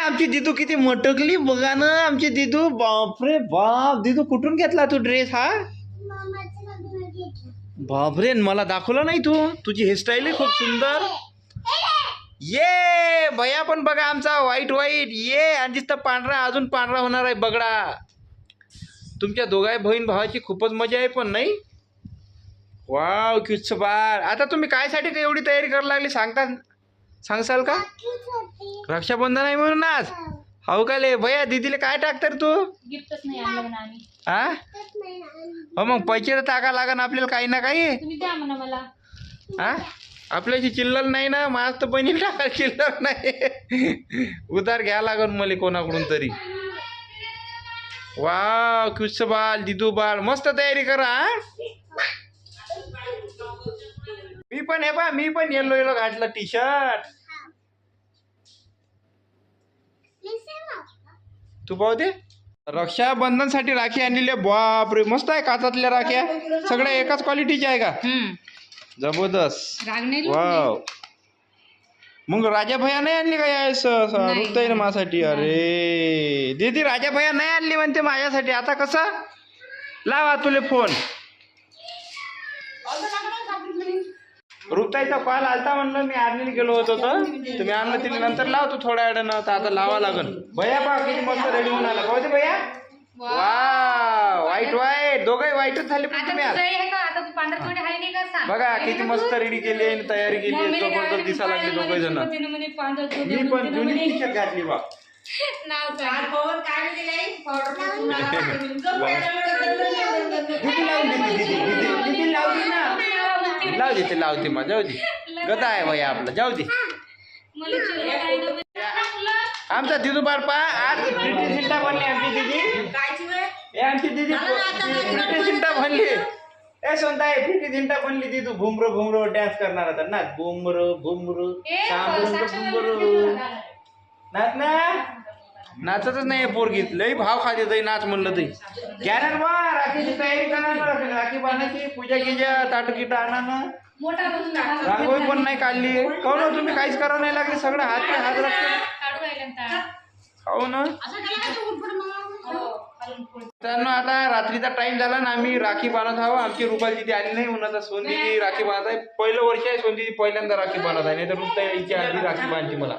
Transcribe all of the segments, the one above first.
आमची दिदू किती मटकली बघा ना आमची दिदू. बापरे बाप, दिदू कुठून घेतला तू ड्रेस हा? बापरे, मला दाखवला नाही तू. तुझी हेअरस्टाईल आहे खूप सुंदर. ये भैया पण बघा आमचा व्हाईट व्हाईट. ये आणि दिसतं पांढरा, अजून पांढरा होणार आहे बगडा. तुमच्या दोघा बहीण भावाची खूपच मजा आहे पण नाही. वाव किच्छ बाळ. आता तुम्ही कायसाठी एवढी तयारी करायला लागली सांगसाल का? रक्षाबंधन आहे म्हणून आज. हो का ले भैया, दीदीला काय टाकतर तू? गिफ्टच नाही आणलं आम्ही. हा हो, मग पैसे तर टाका लागन आपल्याला काही ना काही. तुम्ही द्या म्हणा मला. हा आपल्याशी चिल्लर नाही ना, माझ तर बहिणीला टाका चिल्लर नाही. उधार घ्या लागन मला कोणाकडून तरी. वाव किच्छ बाळ, दिदू बाळ मस्त तयारी करा. मी पण हे बा, मी पण येलो येलो घातलं टी शर्ट. तू पाहू दे. रक्षाबंधन साठी राखी आणलेली आहे. बापरे मस्त आहे, काचातल्या राख्या सगळ्या एकाच क्वालिटीच्या आहे का? जबरदस्त. वाव. मग राजा भैया नाही आणली का यावेळेस रुपताई माझ्यासाठी? अरे दीदी राजा भैया नाही आणली म्हणते माझ्यासाठी. आता कसं लावा तुले फोन. रुपताईचा कॉल आलता, म्हणलं मी आर्मीला गेलो होतो तर तुम्ही आणलं तिला, नंतर लावतो थोड्या वेळानं. तर आता लावा लागन. भैया बा किती मस्त रेडी होऊन आला. पाहू दे भैया. वा वाईट वाईट, दोघंही वाईटच झाले पण तुम्ही आज. बघा किती मस्त रेडी केली आणि तयारी केली, जबरदस्त दिसा लागले दोघे जण. मी पण जुनी टी शर्ट घातली बा. लावते लावते मा, जाऊ दे. गदा आहे भैया आपला, जाऊ दे. आमचा दिदू बारपा आज ब्रिटिश सिंटा बनली. आमची दिदी, आमची दिदी ब्रिटिश सिंटा बनली. ए सोनता आहे ब्रिटिश सिंटा बनली दिदू. भुमरो भुमरो डान्स करणार होता ना. भुमरो भुमरो भुमरो नाच ना. नाचतच नाही पोरगीत, लई भाव खाते तरी नाच म्हणलं तरी. घ्या बा राखीची तयारी करा ना. राखी बांधायची, पूजा गिजा ताट गिटा आणा ना. रांगोळी पण नाही काढली. काहून ना तुम्ही काहीच करा नाही लागले, सगळं हात पे हात लागते. हो ना. त्यांना आता रात्रीचा टाइम झाला ना, आम्ही राखी बांधत आहोत. आमची रुपाली दिदी आली नाही म्हणून आता सोनदीदी राखी बांधत आहे. पहिलं वर्ष आहे सोनदीदी पहिल्यांदा राखी बांधत आहे, नाही तर रुपालीची आधी राखी बांधते मला.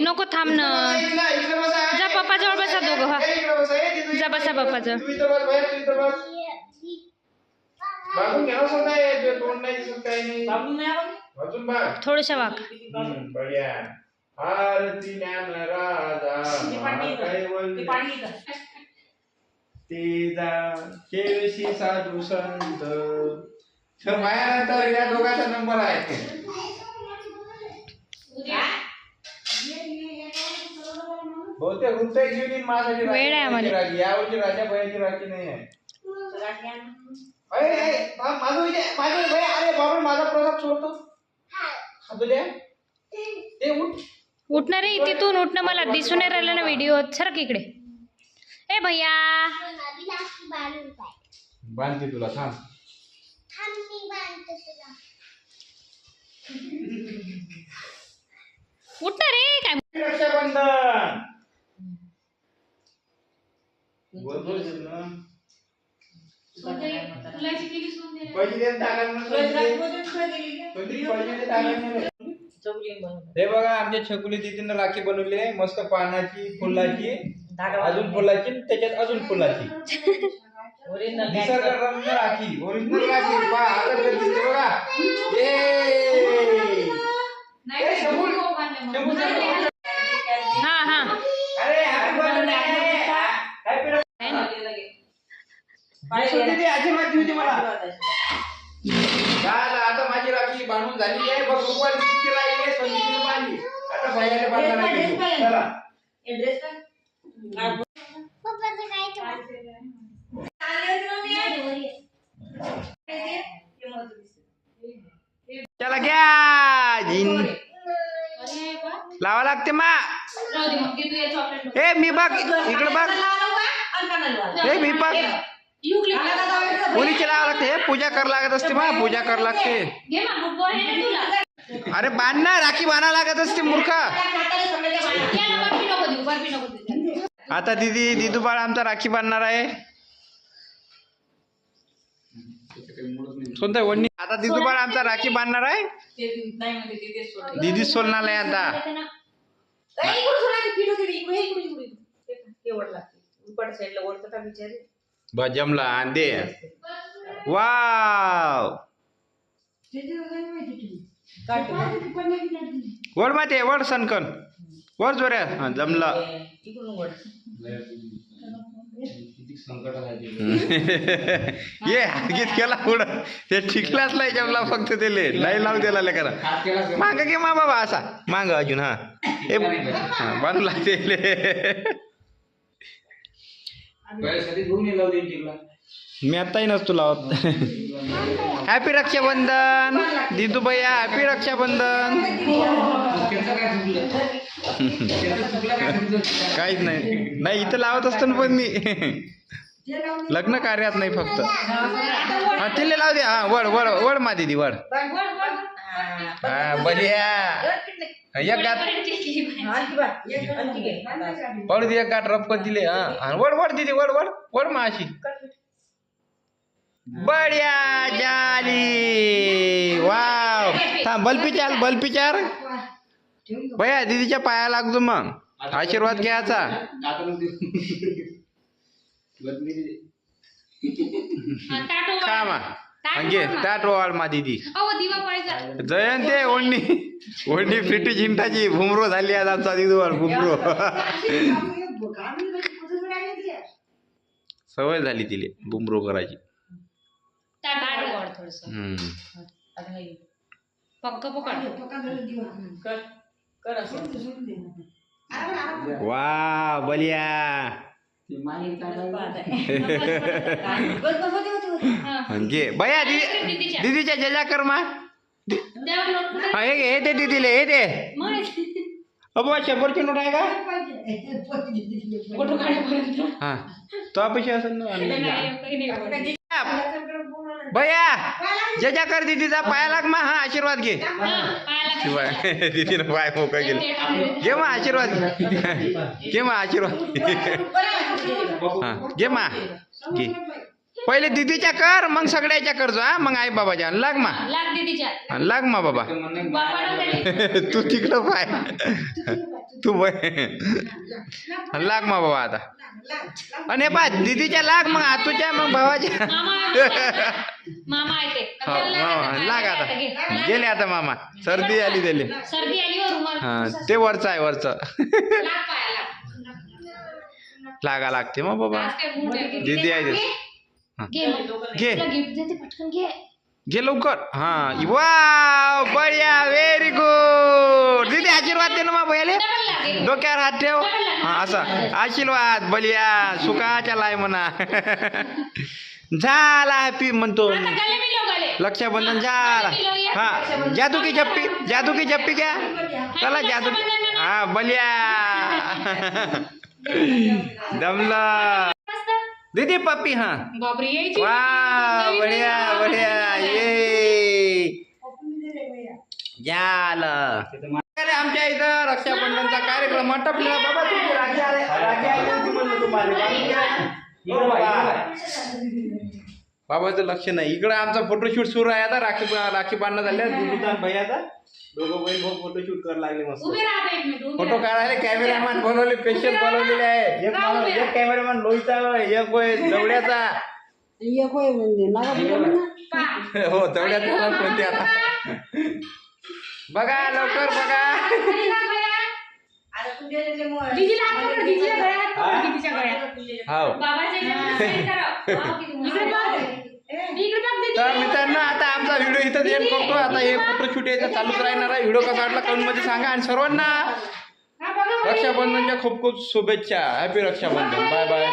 नको थांब ना, जा पप्पा जवळ बसा दोघं. हा जा बसा पप्पा जवळ. थोडस वाक. आरती ज्ञान राजा तेजा केळशी साधू संत. तर माया तर या दोघांचा नंबर आहे. बहुतेक रुपये घेऊन माझ्यासाठी वेळ आहे आम्हाला. यावर्षी राजा भैयाची राखी नाही आहे. अरे बाबा माझा प्रसाद सोडतो. उठणार रे, तिथून उठणं मला दिसून नाही राहिलं ना व्हिडिओ. सरक इकडे. ए भैया बांधते तुला, थांब. उठणार रे. काय रक्षाबंधन हे बघा आमच्या छकुली दीदीनं राखी बनवली आहे. मस्त पानाची, फुलाची, अजून फुलाची, त्याच्यात अजून फुलाची. निसर्गरम्य राखी, ओरिजिनल राखी. बघा हा हा. अरे आशीर्वाद होती मला. आता माझी राखी बांधून झालेली आहे. बघ रुपाली किती राहिली आहे, संगीतीने बांधली. आता भैयाने बांधला. चला चला घ्या. लावा लागते मा. ए मी बघ इकडे बघ. ए मी बघ मुलीची लावा लागते. पूजा कर लागत असते मा, पूजा कर लागते. अरे बांध ना, राखी बांधा लागत असते मूर्ख. आता दिदू बाळ आमचा राखी बांधणार आहे. कोणता वडणी? आता दिदू बाळ आमचा राखी बांधणार आहे. दिदी सोलणार आहे आता. जमला दे. वाव वड माते वड सनकन वर जोऱ्या. हा जमला. ये गीत केला पुढं ते ठिकलाच नाही जमला फक्त त्याले नाही लावू दिला लेकरा. मांग घे मा बाबा असा मांग अजून. हा हे बांधू लागते. मी आताही नसतो लावत. हॅपी रक्षाबंधन दिदू भैया. हॅपी रक्षाबंधन. काहीच नाही इथं लावत असतो ना पण मी लग्न कार्यात नाही फक्त. हा तिले लाव दे. हा वड वड वड मा दिदी वड. हा बढिया. एक गाठ पडू दे. एक गाठ रफकत दिले. हा वड वड दिदी वड वड वड मा अशी. बढिया झाली. वाव. थांब बल्पी चाल बल्पी चार. भैया दीदीच्या पाया लागतो मग आशीर्वाद घ्यायचा. का मा घे ताट वाळ मा दीदी. जयंते ओढणी ओढणी फिटी झिंटाची भुमरो झाली आज आमचा दिदूवर भुमरो. सवय झाली तिले भुमरो करायची. वा बलिया. घे भैया दीदीच्या जजा कर मा. हे दे दीदीले हे दे. अबो 100ची नोट आहे का? हा तो पैसे असेल ना. भैया जजा कर दीदीचा पाया लाग मा. हा आशीर्वाद घे. दीदीनं पाय मोकळा गेले. घे मा आशीर्वाद. घे मा आशीर्वाद. हा घे मा घे. पहिले दीदीच्या कर मग सगळ्याच्या करजो. हा मग आई बाबाच्या लाग मा. लाग मा बाबा. तू तिकडं पाय तू लाग मा बाबा आता. आणि पा दीदीच्या लाग मग आतूच्या मग भावाच्या. लाग आता. गेले आता मामा. सर्दी आली त्याले. हा ते वरचं आहे वरचं. लागा लागते मग बाबा. दीदी आहे घे घे लवकर. हा वाव बढिया व्हेरी गुड. दीदी आशीर्वाद दे ना मा भैयाले. डोक्यावर हात ठेव. हा असा आशीर्वाद बलिया सुखाच्या लाय म्हणा. झाला हॅपी म्हणतो. रक्षाबंधन झाला. हा जादू की झप्पी घ्या. चला जादू. हा बलिया दमला. दीदी पप्पी. हा वा बढिया बढिया. ये झालं. आमच्या इथं रक्षाबंधनचा कार्यक्रम आटपला बाबा. तुमची राखी आली म्हणलं तुम्हाला. बाबाचं लक्ष नाही. इकडं आमचा फोटोशूट सुरू आहे आता. राखी बांधणं झाल्या. दिदूचा भैयाचा दोघं बहीण भाऊ फोटोशूट करायला लागले. मस्त फोटो काढायला कॅमेरामॅन बनवले. स्पेशल बनवलेले आहे. एक कॅमेरामॅन लोईचा एक जवड्याचा. हो जवड्याचा कोणते आता बघा लवकर बघा. तर मित्रांनो आता आमचा व्हिडिओ इथं एंड करतो. आता हे फोटोशूट यायचं चालूच राहणार आहे. व्हिडिओ कसा वाटला कमेंट मध्ये सांगा. आणि सर्वांना रक्षाबंधनच्या खूप खूप शुभेच्छा. हॅपी रक्षाबंधन. Bye bye.